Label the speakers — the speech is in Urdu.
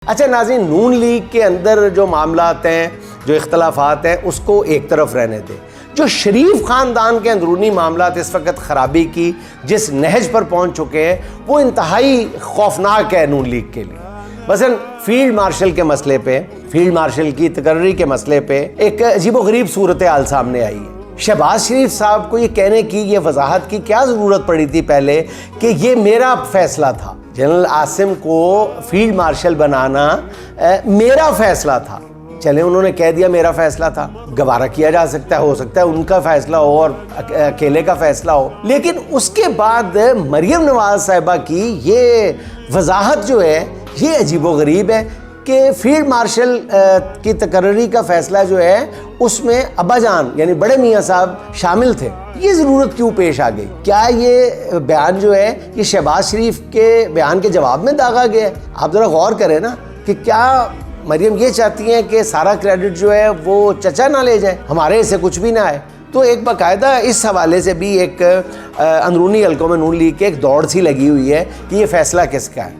Speaker 1: اچھا ناظرین، نون لیگ کے اندر جو معاملات ہیں، جو اختلافات ہیں، اس کو ایک طرف رہنے دیں۔ جو شریف خاندان کے اندرونی معاملات اس وقت خرابی کی جس نہج پر پہنچ چکے ہیں، وہ انتہائی خوفناک ہے نون لیگ کے لیے۔ مثلا فیلڈ مارشل کے مسئلے پہ، فیلڈ مارشل کی تقرری کے مسئلے پہ ایک عجیب و غریب صورتحال سامنے آئی ہے۔ شہباز شریف صاحب کو یہ کہنے کی، یہ وضاحت کی کیا ضرورت پڑی تھی پہلے کہ یہ میرا فیصلہ تھا؟ جنرل عاصم کو فیلڈ مارشل بنانا میرا فیصلہ تھا۔ چلیں انہوں نے کہہ دیا میرا فیصلہ تھا، گوارا کیا جا سکتا ہے، ہو سکتا ہے ان کا فیصلہ ہو اور اکیلے کا فیصلہ ہو، لیکن اس کے بعد مریم نواز صاحبہ کی یہ وضاحت جو ہے یہ عجیب و غریب ہے کہ فیلڈ مارشل کی تقرری کا فیصلہ جو ہے اس میں ابا جان یعنی بڑے میاں صاحب شامل تھے۔ یہ ضرورت کیوں پیش آ گئی؟ کیا یہ بیان جو ہے یہ شہباز شریف کے بیان کے جواب میں داغا گیا ہے؟ آپ ذرا غور کریں نا کہ کیا مریم یہ چاہتی ہیں کہ سارا کریڈٹ جو ہے وہ چچا نہ لے جائیں، ہمارے سے کچھ بھی نہ آئے؟ تو ایک باقاعدہ اس حوالے سے بھی ایک اندرونی حلقوں میں نون لیگ کے ایک دوڑ سی لگی ہوئی ہے کہ یہ فیصلہ کس کا ہے۔